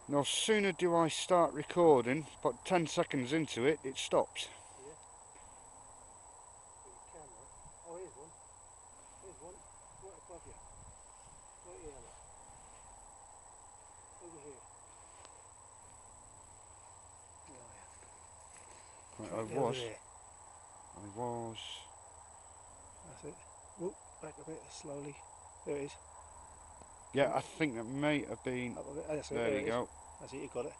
No sooner do I start recording, about 10 seconds into it, it stops. Yeah. Put your camera. Oh, here's one. Here's one. Right above you. Right here, look. Over here. Where are you? I Right over was. there. I was. That's it. Whoop, back a bit slowly. There it is. Yeah, I think that may have been. Up a bit. That's it. There There you it is. go. That's it. You got it.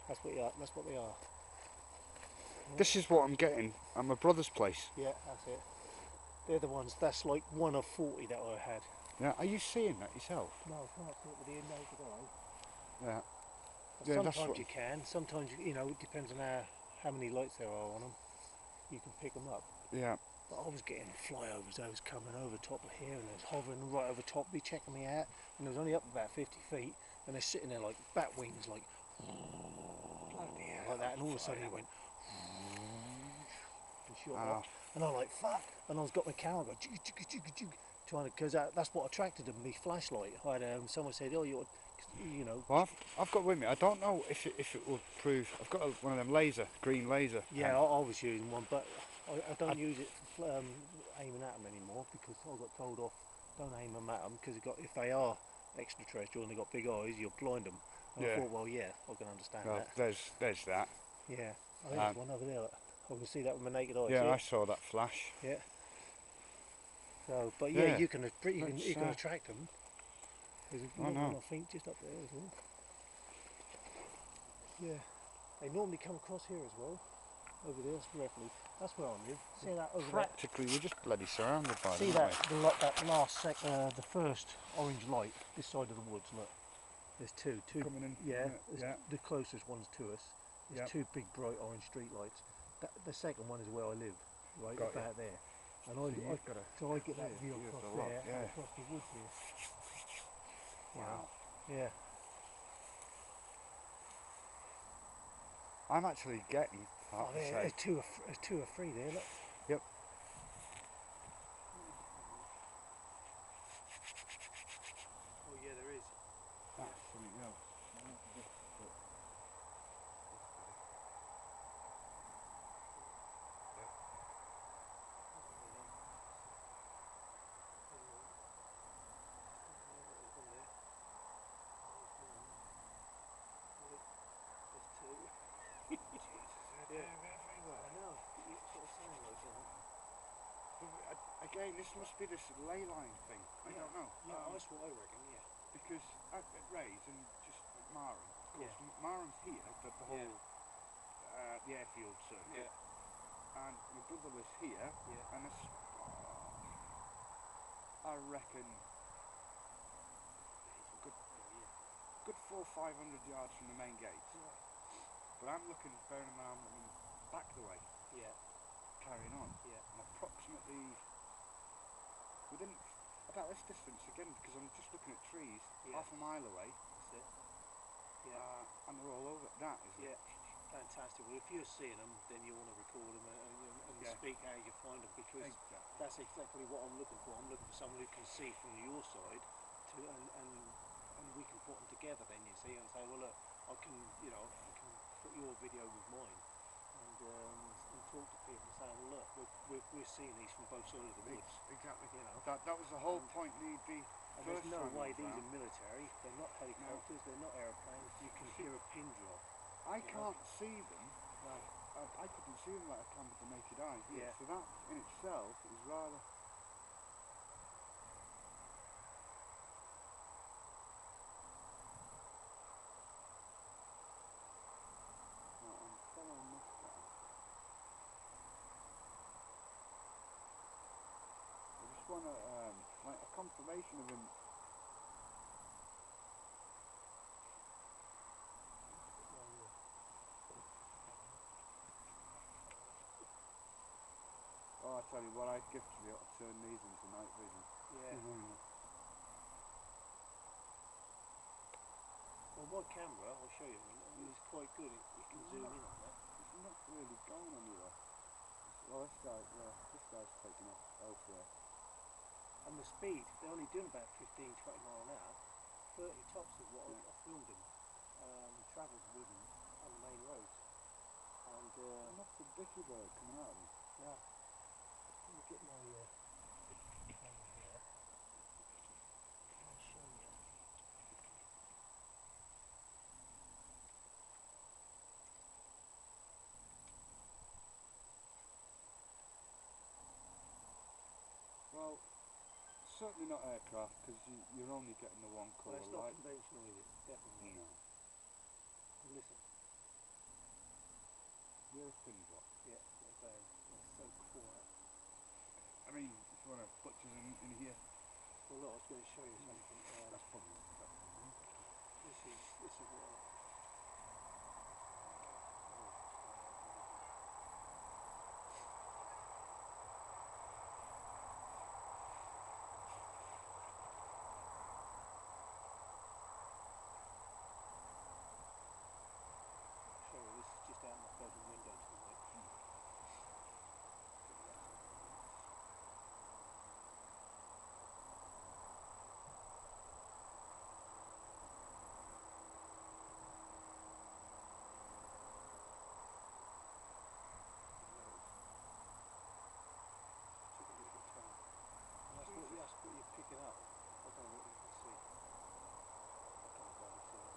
That's what you are. That's what they are. This is what I'm getting at my brother's place. Yeah, that's it. They're the ones. That's like 1 of 40 that I had. Yeah, are you seeing that yourself? No, I can't see it with the naked eye. Yeah. But Yeah, that's sometimes what. you can. Sometimes you know it depends on how many lights there are on them. You can pick them up. Yeah. But I was getting flyovers. I was coming over top of here and they was hovering right over top of me, checking me out. And it was only up about 50 feet. And they're sitting there like bat wings, like like that. And all of a sudden it went and shot off. And I'm like, fuck. And I was got my camera going, trying to, because that's what attracted them, me flashlight. I had someone said, oh, you know. Well, I've got with me. I don't know if it will prove. I've got one of them green laser. Yeah, I was using one, but I don't use it for aiming at them anymore because I got told off. Don't aim them at them because if they are extraterrestrial and they got big eyes, you'll blind them. And I thought, well, yeah, I can understand Well, that. there's that. Yeah, I think there's one over there. I can see that with my naked eye. Yeah, I saw that flash. Yeah. So, but yeah, you can attract them. There's another one, I think, just up there as well. Yeah, they normally come across here as well. Over there, directly. That's where I live. See that over Practically, we're just bloody surrounded by them. See that that last the first orange light this side of the woods. Look, there's two coming in. Yeah, the closest one's to us. There's two big bright orange street lights. The second one is where I live, right about there. And I get that view across there and across the woods here. Wow. Yeah. I'm actually getting. There's two or three there. Look. Yep. Oh yeah, there is. That's something else. Again, this must be this ley line thing. I don't know. Yeah, that's what I reckon. Yeah. Because at Ray's and just at Marham, of course, Marham's here, the whole the airfield circuit, and my brother was here, and it's, I reckon, good 400-500 yards from the main gate. But I'm looking, bearing in mind, I'm looking back the way. Carrying on. And approximately within about this distance again, because I'm just looking at trees half a mile away. That's it. And they're all over that, isn't it? Fantastic. Well, if you're seeing them, then you want to record them and speak how you find them, because that's exactly what I'm looking for. I'm looking for someone who can see from your side, and we can put them together. Then you see, and say, well, look, I can put your video with mine, and talk to people and say, well, look, we're seeing these from both sides of the woods. Exactly. You know, that was the whole point. And there's no way these are military. They're not helicopters. They're not aeroplanes. You can hear a pin drop. I can't see them. No. I couldn't see them like I can with the naked eye here. Yeah. So that in itself is rather. I'm following this guy. I just want to like a confirmation of him. Oh, I tell you what, I'd give to be able to turn these into night vision. Yeah. Well, my camera, I'll show you. It's quite good. You can zoom in on that. It's not really going anywhere. Well, this guy's taking off elsewhere. And the speed, they're only doing about 15-20 mile an hour. 30 tops is what I filmed them. travelled with them on the main roads. And not a dicky bird coming out of them. yeah, let me get my camera here. I'll show you. Well, certainly not aircraft, because you're only getting the one colour Well, it's not light. conventional, is it? Definitely not. No. Listen. You're a pin drop. Yeah, not bad. It's so quiet. I mean, if you want to butchers in here. Well, look, I was going to show you something. That's probably not that one. This is what. Sorry, this is just out my bedroom window tonight. That's what you're picking up. I don't know what you can see. I can't barely see it.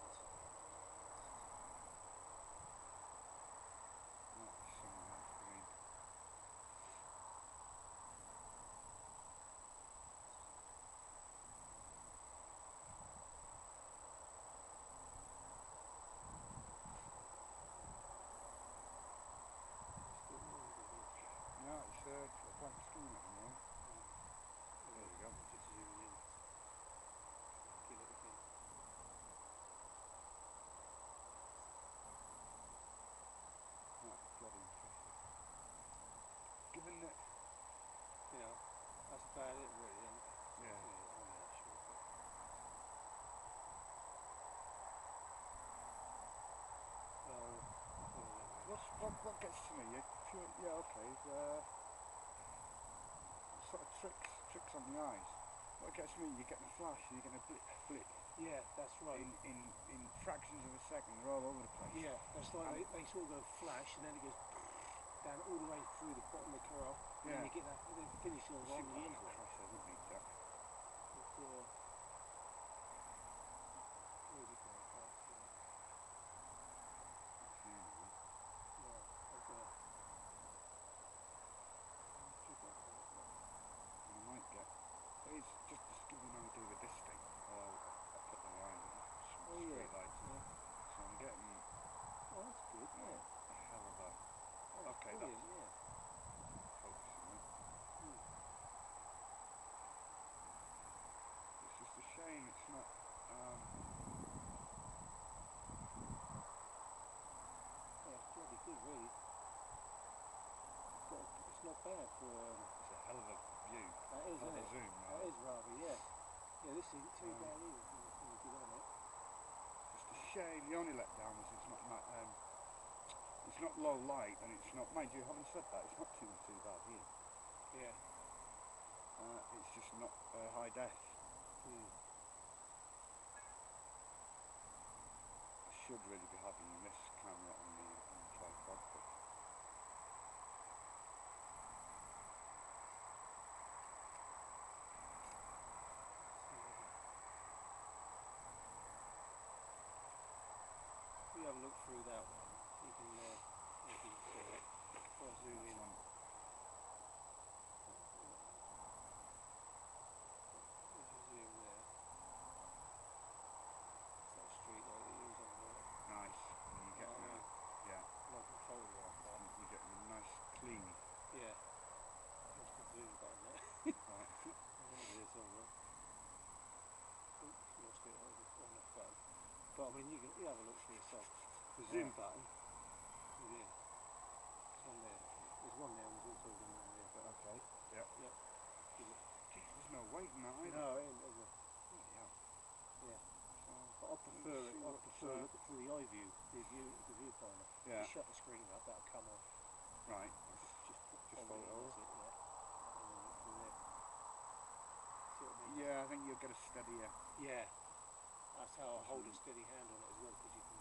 Something else green. Yeah, it's a blank screen at the moment. There we go. Just zooming in. Kill it again. That's bloody impressive. Given that, You know, that's about it really, isn't it? yeah. I'm not sure. What gets to me? Yeah, okay. Sort of tricks on the eyes. What gets me? You're getting a flash, and you're getting a blip. Yeah, that's right. In fractions of a second, they're all over the place. Yeah, that's like they sort of go flash, and then it goes down all the way through the bottom of the corral, and then you get that, and then it finishes on the end of it. Christ, I don't need that. Where's it going? I can't see it. It's here now. Yeah, I'm gonna keep that one. And I might get. It's just to give you an idea with this thing. I'll put the line on some street lights. Yeah. So I'm getting. Oh, that's good. Yeah. A hell of a. Oh, Okay, brilliant, that's yeah. focusing it. It's just a shame it's not. Yeah, it's bloody good, really. It's not bad for. It's a hell of a view. That is, isn't it? Zoom. That is rather, yeah. Yeah, this isn't too bad either when you get on it. Just a shame. The only letdown was it's not low light, and it's not. Mind you, having said that, it's not too bad here. Yeah. It's just not high def. I should really be having this camera on the tripod, but. We have a look through that one. You can see it. If I zoom in. If you zoom there. It's that street light that you was on there. Nice. And you get yeah. And I can photograph that. You're getting a nice clean. Yeah. What's the zoom button there? Right. There it is somewhere. Oops, lost it on the phone. But I mean, you have a look for yourself. The zoom button. Yeah. It's on there. There's one there, and there's also one there. But Okay. Yep. Yep. There's no weight in that either. No, it ain't, is it? Yeah. Yeah. But I prefer looking through the eye view, the viewfinder. Yeah. Just shut the screen up, that'll come on. Right. Just fold it over. That's it, yeah. And then look through there. See what I mean? Yeah, I think you'll get a steadier. Yeah. That's how I hold a steady hand on it as well, because you can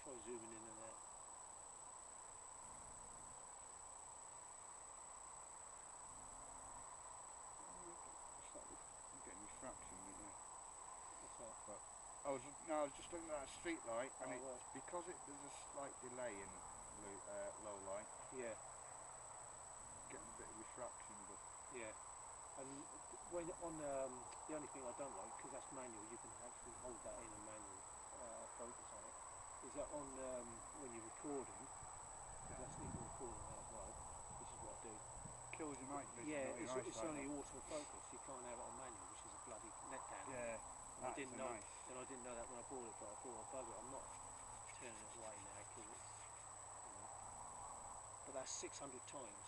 try zooming in and out. I'm getting refraction with it. What's that? But I was just looking at that street light, and right. because there's a slight delay in low light. Yeah. Getting a bit of refraction, but yeah. And when on the only thing I don't like, because that's manual, you can actually hold that in a manual focus on it, is that on when you're recording, because that's you can record on that as well, which is what I do. Kills your night vision. Yeah, it's only autofocus. You can't have it on manual, which is a bloody letdown. Yeah, and I didn't know. nice. And I didn't know that when I bought it, but I thought, oh bugger, I'm not turning it away now because it's, you know. But that's 600 times,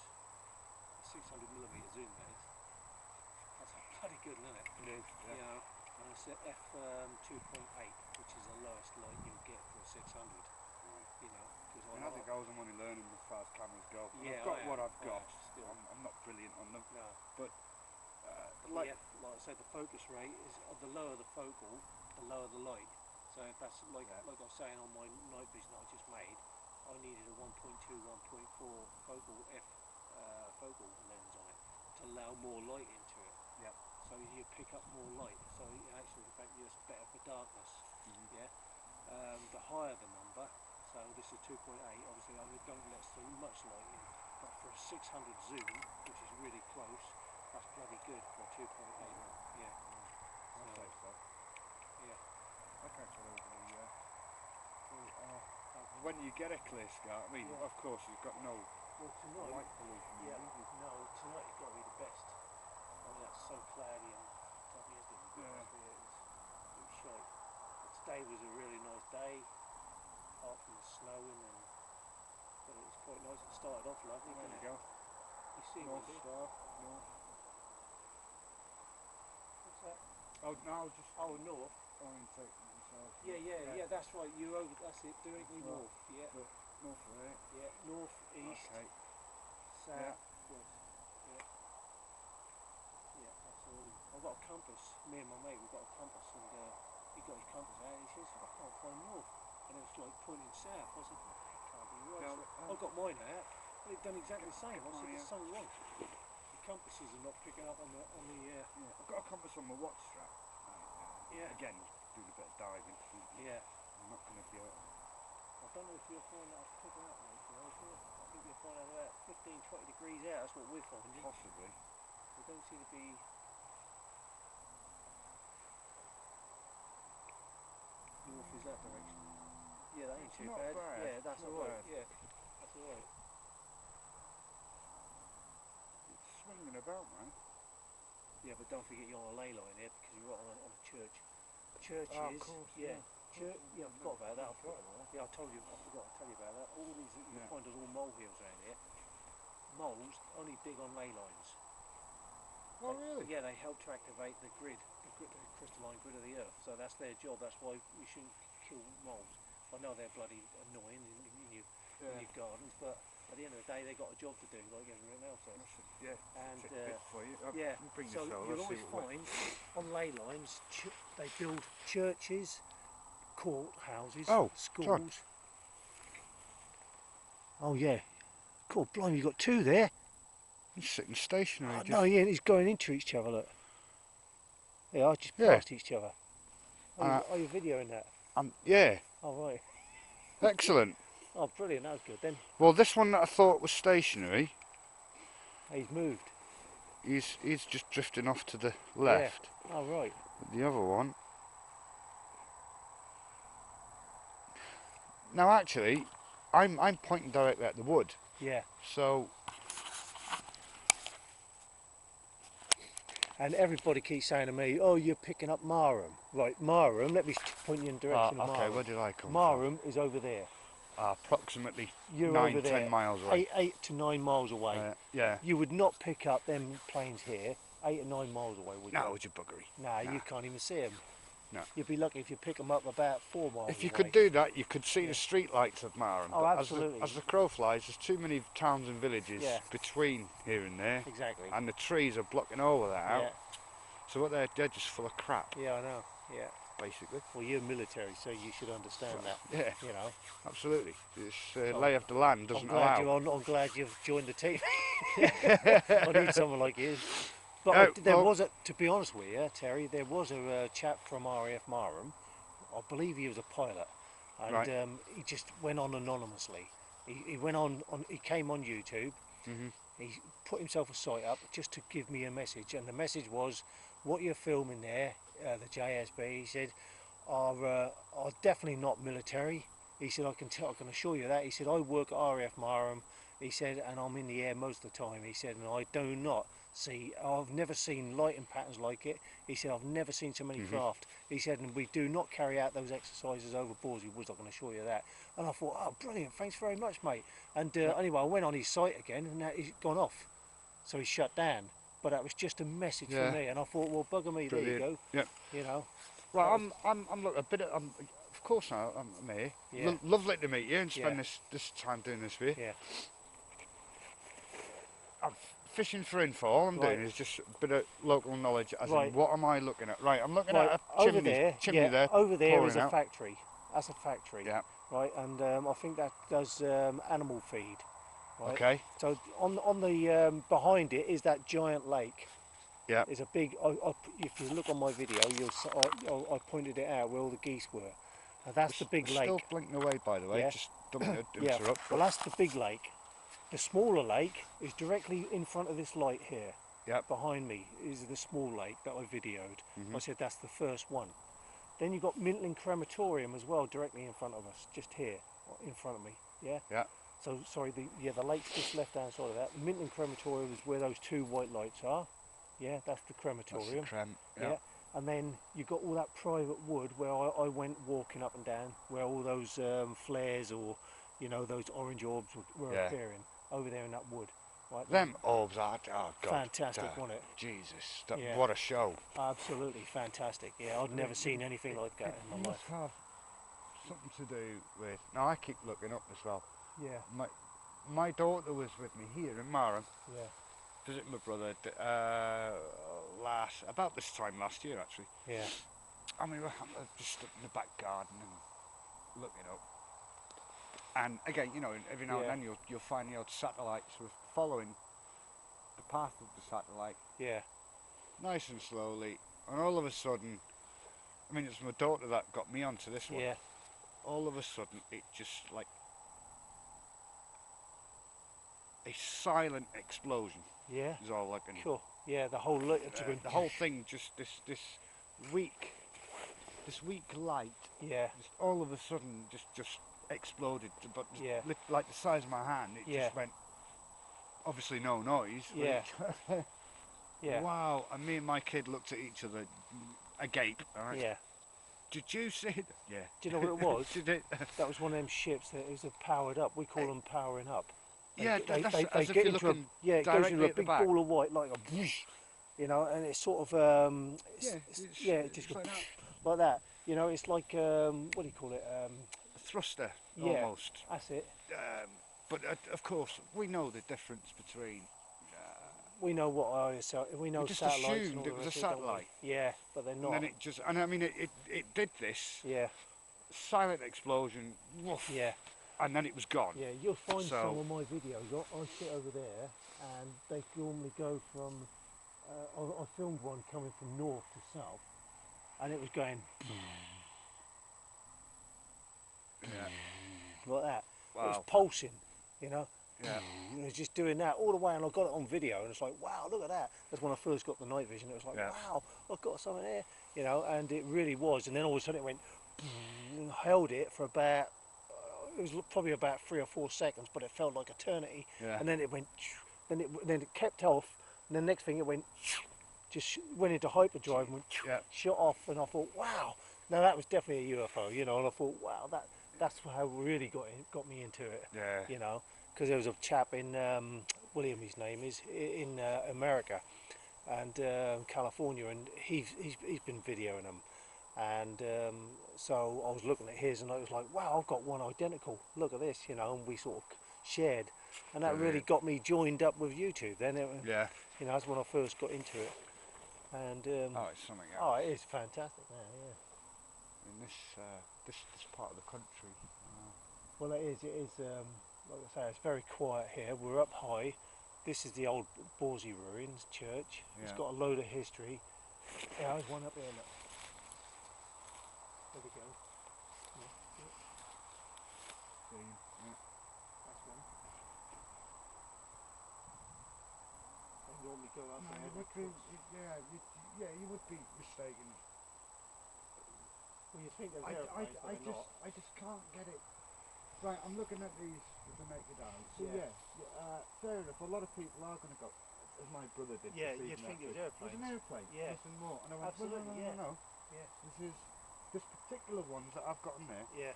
600mm zoom. That's bloody good, isn't it? It is. Yeah. You know, and it's at f2.8, which is the lowest light you'll get for a 600. You know, and as it goes, I'm only learning as far as cameras go. Yeah, I've got what I've got. Still. I'm not brilliant on them. No. But like I said, the focus rate is the lower the focal, the lower the light. So if that's like I was saying on my night vision that I just made, I needed a 1.2, 1.4 focal focal lens on it to allow more light into it. Yeah. So you pick up more light. So actually, in fact, it's better for darkness. Yeah. The higher the number, so this is 2.8. Obviously, I don't let so much light in, but for a 600 zoom, which is really close, that's bloody good for a 2.8. Yeah. I'll say so. Yeah. Okay, so when you get a clear sky, I mean, of course, you've got no light pollution. Yeah. No, tonight it's got to be the best. I mean, that's so cloudy and bloody is it? It was shite. But today was a really nice day, apart from the snowing, but it was quite nice. It started off lovely. There you go. You see North what Star. North. What's that? Oh, no, just north. orientating myself. Yeah, that's right. You're over. That's it. Directly north. Yeah. North of there. Yeah. North, east, south, west. Yeah, absolutely. I've got a compass. Me and my mate, we've got a compass, and he got his compass out. And he says, "I can't find north," and it was like pointing south. I said, "It can't be right." I've got mine out, and it's done exactly the same. I said, "There's something wrong. The compasses are not picking up on the." I've got a compass on my watch strap. Again, doing a bit of diving. Yeah. I'm not going to be able to. I don't know if you'll find that picking up, mate. I think you'll find out about 15, 20 degrees out. That's what we're finding. Possibly. They don't seem to be. North is that direction. Yeah, that ain't too bad. Yeah, that's alright. Yeah, that's alright. It's swinging about, man. Yeah, but don't forget you're on a ley line here because you're right on a church. Churches. Oh, of course. Yeah. I forgot about that. I told you. I forgot to tell you about that. All these you find there's all molehills around here. Moles only dig on ley lines. Oh, really? Yeah, they help to activate the grid, the crystalline grid of the earth. So that's their job. That's why you shouldn't kill moles. I know they're bloody annoying in your gardens, but at the end of the day, they've got a job to do like everyone else has. And for you. So you'll always find on ley lines they build churches, courthouses, schools. John. Oh yeah. Cool, blimey, you've got two there. He's sitting stationary. No, he's going into each other, look. They are just past each other. Are you videoing that? Yeah. Oh, right. Excellent. Oh, brilliant, that was good then. Well, this one that I thought was stationary. He's moved. He's just drifting off to the left. Yeah. Oh, right. But the other one. Now, actually, I'm pointing directly at the wood. Yeah. So. And everybody keeps saying to me, "Oh, you're picking up Marham." Right, Marham. Let me point you in the direction of Marham. Okay, where did I come from? Marham is over there. Approximately You're 9-10 miles away. 8 to 9 miles away. Yeah. You would not pick up them planes here 8 or 9 miles away, would you? No, it's a buggery. Nah, you can't even see them. No. You'd be lucky if you pick them up about 4 miles If you away. could do that, you could see the street lights of Marham. Oh, but absolutely. As the crow flies, there's too many towns and villages between here and there. Exactly. And the trees are blocking all of that out. Yeah. So what they're just full of crap. Yeah, I know. Yeah. Basically. Well, you're military, so you should understand that. Yeah. You know. Absolutely. This So lay of the land doesn't allow. I'm glad you've joined the team. I need someone like you. But there well, was to be honest with you, Terry, there was a chap from RAF Marham. I believe he was a pilot, and right. he just went on anonymously. He went he came on YouTube. Mm-hmm. He put himself a site up just to give me a message, and the message was, what you're filming there, the JSB, he said, are definitely not military. He said, I can assure you that. He said, I work at RAF Marham. He said, and I'm in the air most of the time. He said, and I do not see, I've never seen lighting patterns like it. He said, I've never seen so many craft. He said, and we do not carry out those exercises over Borsey Woods, I can assure you that. And I thought, oh, brilliant, thanks very much, mate. And anyway, I went on his site again, and now he's gone off. So he shut down. But that was just a message for me, and I thought, well, bugger me, brilliant. There you go. Yep. You know. Well, I'm look a bit. Of course, I'm here. Yeah. Lovely to meet you and spend this time doing this with you. Yeah. I'm fishing for info. All I'm doing is just a bit of local knowledge. As in, what am I looking at? Right, I'm looking at a chimney there. Over there is a out. factory. That's a factory. Yeah. Right, and I think that does animal feed. Right? Okay. So on the behind it is that giant lake. Yeah. There's a big. If you look on my video, I pointed it out where all the geese were. Now that's the big lake. Still blinking away, by the way. Yeah. Just don't mean to interrupt. Well, that's the big lake. The smaller lake is directly in front of this light here. Yeah. Behind me is the small lake that I videoed. I said that's the first one. Then you've got Mintling Crematorium as well, directly in front of us, just here, in front of me. Yeah. Yeah. So sorry, the lake's just left hand side of that. The Mintling Crematorium is where those two white lights are. Yeah, that's the crematorium. That's the yeah. And then you've got all that private wood where I went walking up and down, where all those flares or, you know, those orange orbs were appearing over there in that wood. Right? Them orbs are, oh God. Fantastic, wasn't it? Jesus, what a show. Absolutely fantastic. Yeah, I'd never seen anything like that in my life. Must have something to do with, now I keep looking up as well. Yeah. My daughter was with me here in Marham. Yeah. Visiting my brother about this time last year actually. Yeah. I mean, we're just stood in the back garden and looking up. And again, you know, every now and then you'll find the odd satellites with following the path of the satellite. Yeah. Nice and slowly, and all of a sudden, I mean, it's my daughter that got me onto this one. Yeah. All of a sudden, it just like a silent explosion. Yeah. Is all I can. Sure. Yeah, the whole thing, just this weak light. Yeah. Just all of a sudden, just exploded. But like the size of my hand, it just went. Obviously, no noise. Yeah. Yeah. Wow! And me and my kid looked at each other, agape. Right? Yeah. Did you see it? Yeah. Do you know what it was? Did it? That was one of them ships that is powered up. We call them powering up. They as if get you're into looking it goes into a big back. ball of white, like a whoosh, you know, and it's sort of it just goes like that. You know, it's like what do you call it? A thruster, almost. That's it. But of course, we know the difference between. We know what we know. We just satellites assumed it was a satellite. Yeah, but they're not. And then and I mean, it did this. Yeah. Silent explosion. Woof, yeah. And then it was gone. Yeah, you'll find some of my videos. I sit over there, and they normally go from. I filmed one coming from north to south, and it was going. Like that. Wow. It was pulsing, you know. Yeah. It was just doing that all the way, and I got it on video, and it's like, wow, look at that. That's when I first got the night vision. It was like, wow, I've got something there, you know, and it really was. And then all of a sudden it went, and held it for about. It was probably about 3 or 4 seconds, but it felt like eternity. Yeah. And then it went, then it kept off, and the next thing it went, just went into hyperdrive and went, shut off. And I thought, wow, now that was definitely a UFO, you know. And I thought, wow, that's how it really got me into it. Yeah. You know, because there was a chap in William, his name is, in America, and California, and he's been videoing them. And so I was looking at his, and I was like, wow, I've got one identical, look at this, you know. And we sort of shared, and that really got me joined up with YouTube then. You know, that's when I first got into it. And oh, it's something else. oh, it is fantastic now, yeah. In this part of the country. Well, it is. It is. Like I say, it's very quiet here. We're up high. This is the old Borsey Ruins Church. It's Yeah. got a load of history. Yeah, there's one up here. Look. There we go. Yeah, So that's one. They normally go up there. you would be, you would be mistaken. Well, you think there's airplanes, but they're not. I just can't get it. Right, I'm looking at these with the naked eye. So fair enough. A lot of people are going to go, as my brother did. Yeah, you'd think it was airplanes. It's an airplane. Yeah. Nothing more. And I went, absolutely, no. Yeah. This particular ones that I've got in there. Yeah.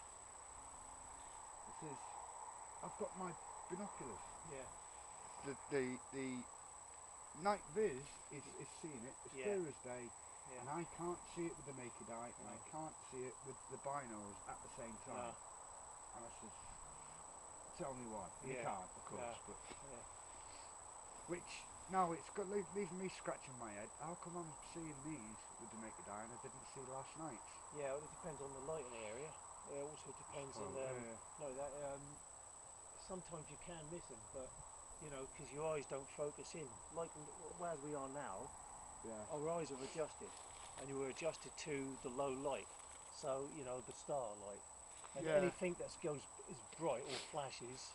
I've got my binoculars. Yeah. The night viz is seeing it as clear as day. Yeah. And I can't see it with the naked eye, and I can't see it with the binos at the same time. No. And I says, tell me why. And you can't, of course, but which now it's got leaving me scratching my head. How come I'm seeing these with the naked eye and I didn't see last night's? Yeah, well, it depends on the lighting area. It also depends on sometimes you can miss them, but you know, because your eyes don't focus in. Like where we are now, our eyes are adjusted, and you were adjusted to the low light, so you know the star light, and anything that is bright or flashes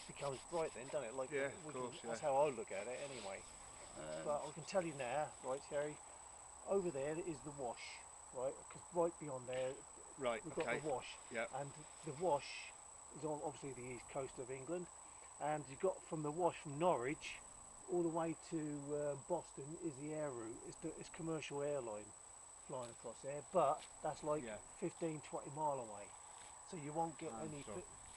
becomes bright then, doesn't it? Like that's how I look at it anyway. But I can tell you now, right, Terry, over there is the wash, right? Because right beyond there, we've got the wash, and the wash is on obviously the east coast of England, and you've got from the wash from Norwich all the way to Boston is the air route. It's commercial airline flying across there, but that's like 15-20 mile away, so you won't get any.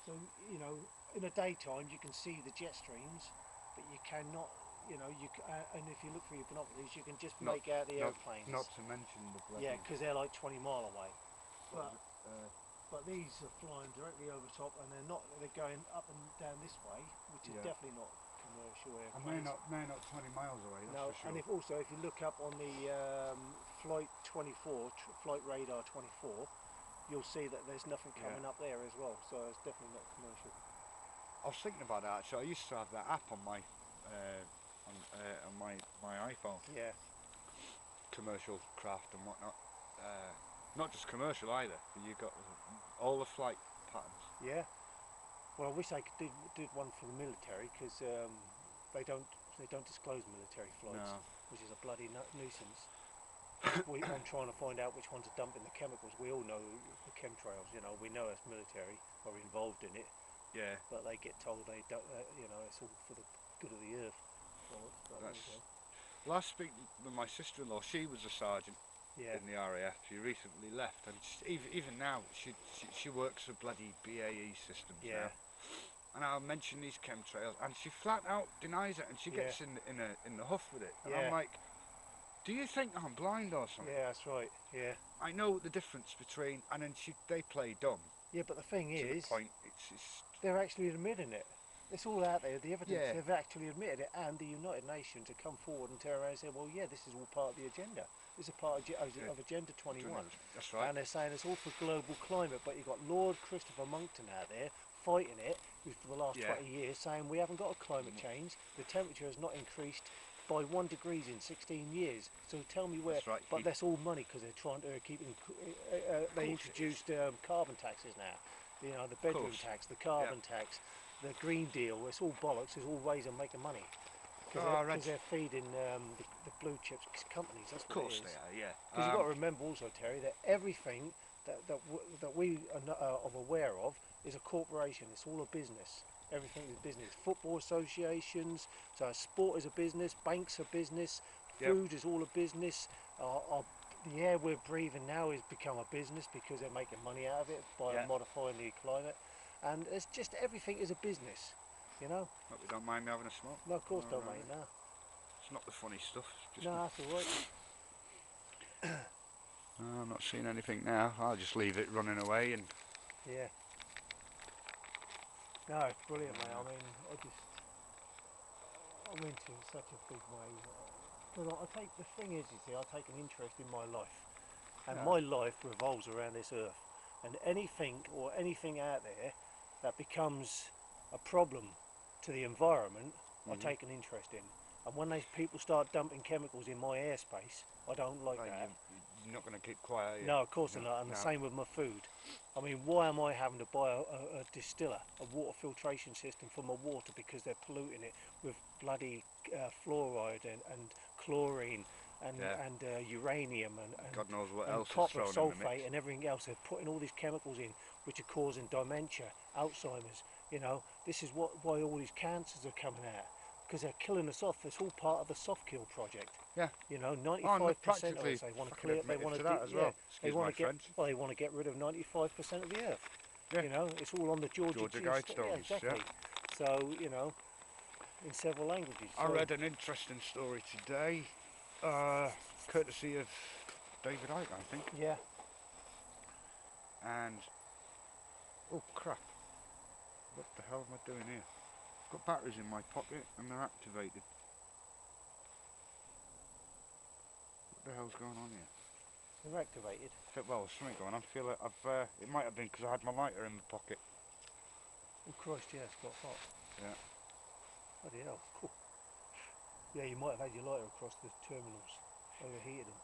So you know, in the daytime you can see the jet streams, but you cannot. You know, and if you look through your binoculars, you can just make out the airplanes. Not to mention the bloody... Yeah, because they're like 20 mile away. But these are flying directly over top, and they're going up and down this way, which is definitely not commercial airplanes. And they're not 20 miles away, that's for sure. And if you look up on the flight 24, flight radar 24, you'll see that there's nothing coming up there as well, so it's definitely not commercial. I was thinking about that actually. I used to have that app on my my iPhone. Yeah. Commercial craft and whatnot. Not just commercial either. You got all the flight patterns. Yeah. Well, I wish I could did one for the military, because they don't disclose military flights, which is a bloody nuisance. I'm trying to find out which ones are dumping the chemicals. We all know the chemtrails. You know, we know as military are involved in it. Yeah. But they get told they don't. You know, it's all for the good of the earth. Last speak with my sister-in-law, she was a sergeant in the RAF. She recently left, and even now she works for bloody BAE systems now. And I'll mention these chemtrails, and she flat out denies it, and she gets in the huff with it. And I'm like, do you think I'm blind or something? Yeah, that's right. Yeah. I know the difference between, and then they play dumb. Yeah, but the thing is, the point, they're actually admitting it. It's all out there, the evidence, they've actually admitted it, and the United Nations have come forward and turn around and say, well, yeah, this is all part of the agenda. This is part of Agenda 21. That's right. And they're saying it's all for global climate, but you've got Lord Christopher Monckton out there fighting it for the last 20 years, saying we haven't got a climate change, the temperature has not increased by 1 degree in 16 years. So tell me where. That's right. But that's all money, because they're trying to they introduced carbon taxes now. You know, the bedroom tax, the carbon tax, the Green Deal. It's all bollocks. It's all ways of making money. Because they're feeding the blue chip companies. That's what it is. Of course they are. Yeah. Because you've got to remember also, Terry, that everything that we are aware of is a corporation. It's all a business. Everything is business. Football associations, so sport is a business, banks are business, food is all a business. The air we're breathing now has become a business, because they're making money out of it by modifying the climate. And it's just everything is a business, you know. Hope you don't mind me having a smoke. No, of course don't, mate. No. It's not the funny stuff. Just no, that's all right. No, I'm not seeing anything now. I'll just leave it running away and. Yeah. No, it's brilliant, mate. I mean, I'm into such a big way. Because I take, the thing is, you see, I take an interest in my life, and Yeah. my life revolves around this earth, and anything out there that becomes a problem to the environment, I take an interest in. And when those people start dumping chemicals in my airspace, I don't like that. You're not going to keep quiet, are you? No, of course not. And the same with my food. I mean, why am I having to buy a distiller, a water filtration system for my water because they're polluting it with bloody fluoride and chlorine and uranium and God knows what and else is copper thrown in the sulfate mix. and everything else? They're putting all these chemicals in which are causing dementia, Alzheimer's. You know, this is why all these cancers are coming out, because they're killing us off. It's all part of the soft kill project. Yeah. You know, 95% of us, they want to clear. They want to that as well. they want to get. French. Well, they want to get rid of 95% of the earth. Yeah. You know, it's all on the Georgia Guidestones. Yeah, exactly. Yeah. So you know, in several languages. I read an interesting story today, courtesy of David Icke, I think. Yeah. And oh crap! What the hell am I doing here? I've got batteries in my pocket and they're activated. What the hell's going on here? They're activated. Well, there's something going on. I feel like it might have been because I had my lighter in my pocket. Oh Christ, yeah, it's got hot. Yeah. Bloody hell, cool. Yeah, you might have had your lighter across the terminals, overheated them.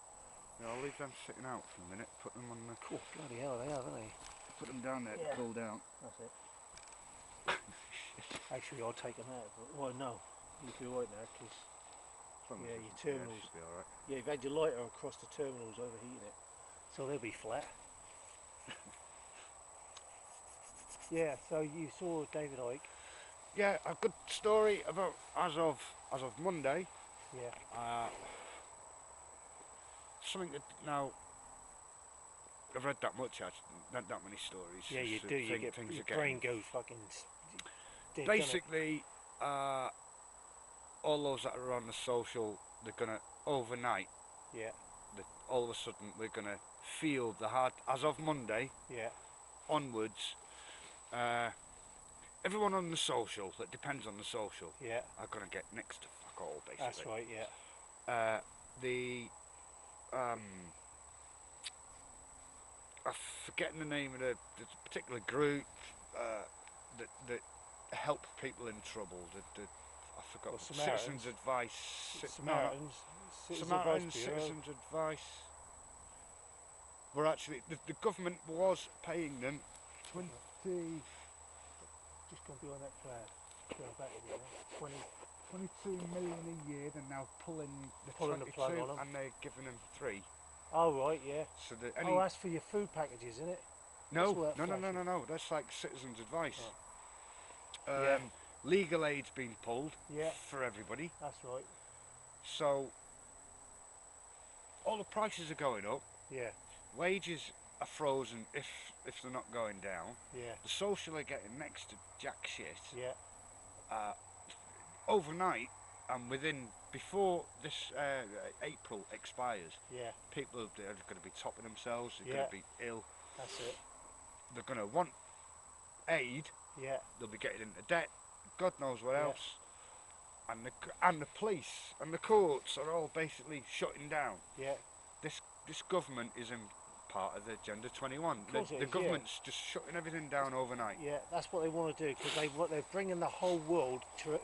Yeah, I'll leave them sitting out for a minute, put them on the... Cool, bloody hell, they have, haven't they? Put them down there to cool down. That's it. Actually, I'll take them out, but, well, no, you'll be right now, because, yeah, your terminals, should be alright. yeah, you've had your lighter across the terminals overheating it, so they'll be flat. Yeah, so you saw David Icke. Yeah, a good story about as of Monday. Yeah. Something that now I've read that much, not that many stories. Yeah, you do. You get your brain goes fucking. Basically, all those that are on the social, they're gonna overnight. Yeah. All of a sudden, we're gonna feel the hard. As of Monday. Yeah. Onwards. Everyone on the social that depends on the social. Yeah. Are gonna get next to fuck all, basically. That's right. Yeah. I'm forgetting the name of the particular group that help people in trouble. I forgot. Citizens Advice. Samaritans. Citizens Advice. Were actually the government was paying them 20. Just gone behind that cloud. Go back in there. 22 million a year. They're now pulling the plug on them, and they're giving them 3. Oh right, yeah. So that's for your food packages, isn't it? No. That's like Citizens Advice. Oh. Legal aid's been pulled. Yeah. For everybody. That's right. So all the prices are going up. Yeah. Wages are frozen if they're not going down. Yeah. The social are getting next to jack shit. Yeah. Overnight and before this April expires. Yeah. People are going to be topping themselves. They're going to be ill. That's it. They're going to want aid. Yeah. They'll be getting into debt. God knows what else. And the police and the courts are all basically shutting down. Yeah. This government is in part of the Agenda 21. The government's just shutting everything down overnight. Yeah, that's what they want to do, because they're bringing the whole world to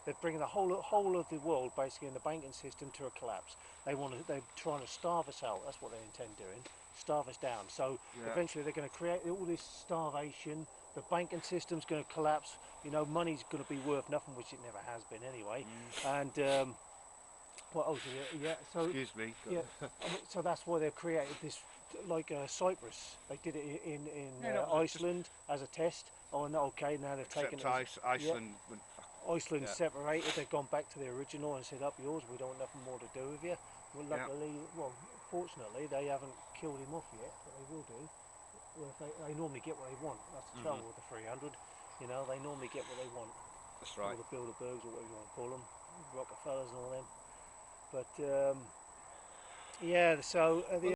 they're bringing the whole of the world basically in the banking system to a collapse. They're trying to starve us out. That's what they intend doing. Starve us down. So eventually they're going to create all this starvation. The banking system's going to collapse. You know, money's going to be worth nothing, which it never has been anyway. And what else? Yeah. So excuse me. Yeah. So that's why they've created this, like Cyprus. They did it in Iceland as a test. Oh no, okay. Now they've taken it. Iceland. Iceland separated. They've gone back to the original and said, "Up yours. We don't want nothing more to do with you." Well, luckily, fortunately, they haven't killed him off yet, but they will do. Well, they normally get what they want. That's the trouble with the 300. You know, they normally get what they want. That's right. All the Bilderbergs, or whatever you want to call them, Rockefellers and all them. But yeah, so